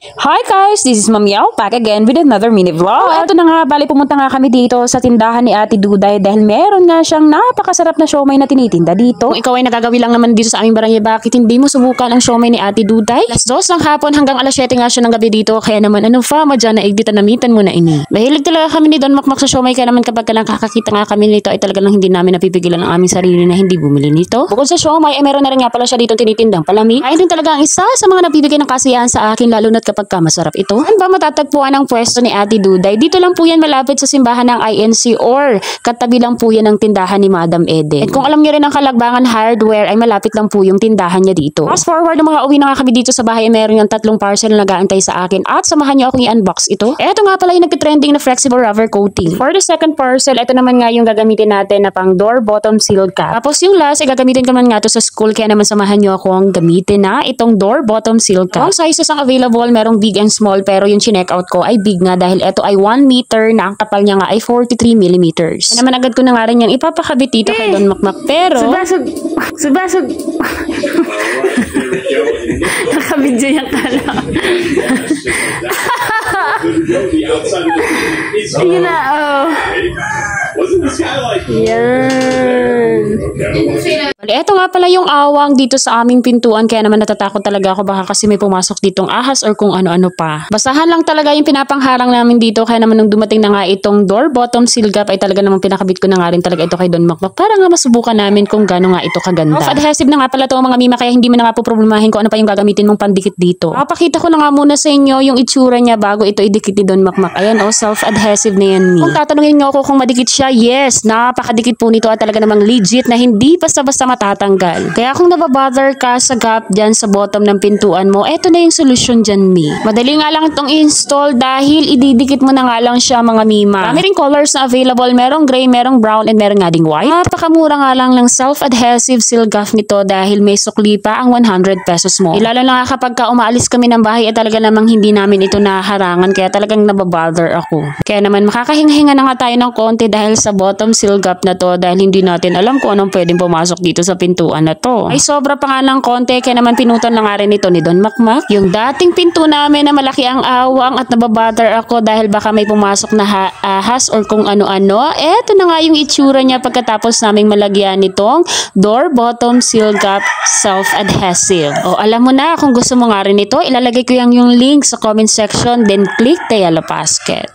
Hi guys, this is Ma'am Yao, back again with another mini vlog. Ito na nga, bali pumunta nga kami dito sa tindahan ni Ate Duday dahil meron nga siyang napakasarap na siomay na tinitinda dito. Kung ikaw ay nagagawi lang naman dito sa aming barangay, bakit hindi mo subukan ang siomay ni Ate Duday? Alas 2 ng hapon hanggang alas 7 nga siya ng gabi dito, kaya naman ano fa, madyan na igdita namitan mo na ini. Mahilig talaga kami ni Don Makmak sa siomay, kaya naman kapag lang kakakita nga kami nito ay talaga lang hindi namin napipigilan ang aming sarili na hindi bumili nito. Bukod sa siomay ay meron na rin nga pala siya dito tinitindang palamig. Ay din talaga ang isa sa mga nabibigay ng kasiyahan sa akin, lalo na't kapag masarap ito. Saan ba matatagpuan ang pwesto ni Ate Duday? Dito lang po yan malapit sa simbahan ng INC or katabi lang po yan ng tindahan ni Madam Eden. At kung alam niyo rin ang Kalagbangan Hardware ay malapit lang po yung tindahan niya dito. Fast forward ng mga uwi na nga kami dito sa bahay, meron yung 3 parcel na nag-aantay sa akin at samahan niyo akong i-unbox ito. Eto nga pala yung nagtitrending na flexible rubber coating. For the second parcel, ito naman nga yung gagamitin natin na pang door bottom seal cap. Tapos yung last ay gagamitin ko naman nga to sa school, kaya naman samahan niyo akong gamitin na itong door bottom seal cap. Ang sizes ang available, merong big and small, pero yung chinek-out ko ay big nga dahil ito ay 1 meter na ang kapal niya nga ay 43 millimeters. Kaya naman agad ko na nga rin yan ipapakabit dito kay Don Makmak, pero subasog nakabidyo yung kala. Sige na, oh. Yan. Ito nga pala yung awang dito sa aming pintuan, kaya naman natatakot talaga ako baka kasi may pumasok ditong ahas or kung ano-ano pa. Basahan lang talaga yung pinapangharang namin dito, kaya naman nung dumating na nga itong door bottom seal cap ay talaga namang pinakabit ko na nga rin talaga ito kay Don Makmak para nga masubukan namin kung gaano nga ito kaganda. Adhesive na nga pala ito mga mima, kaya hindi mo na nga po problemahin kung ano pa yung gagamitin mong pandikit dito. Papakita ko na nga muna sa inyo yung itsura niya bago ito idikit ni Don Makmak. Ayan o, self-adhesive na yan. Kung tatanungin nyo ako kung madikit siya, yes, napakadikit po nito at talaga namang legit na hindi basta-basta matatanggal. Kaya kung nababother ka sa gap dyan sa bottom ng pintuan mo, eto na yung solusyon dyan, mi. Madali nga lang itong install dahil ididikit mo na nga lang siya mga mima. Marami ring colors na available, merong gray, merong brown, and merong nga ding white. Napakamura nga lang ng self-adhesive seal gaff nito dahil may sukli pa ang 100 pesos mo. Ilalo na nga kapag umaalis kami ng bahay at talaga namang hindi namin ito naharangan, kaya talagang nababother ako. Kaya naman makakahinga-hinga na nga tayo ng konti dahil sa bottom seal gap na to, dahil hindi natin alam kung anong pwedeng pumasok dito sa pintuan na to. Ay sobra pa nga ng konti, kaya naman pinutan na nga rin ito ni Don Makmak yung dating pinto namin na malaki ang awang at nababother ako dahil baka may pumasok na ahas or kung ano-ano. Eto na nga yung itsura niya pagkatapos naming malagyan nitong door bottom seal gap self-adhesive. O alam mo na, kung gusto mo nga rin ito, ilalagay ko yung link sa comment section, then click the yellow basket.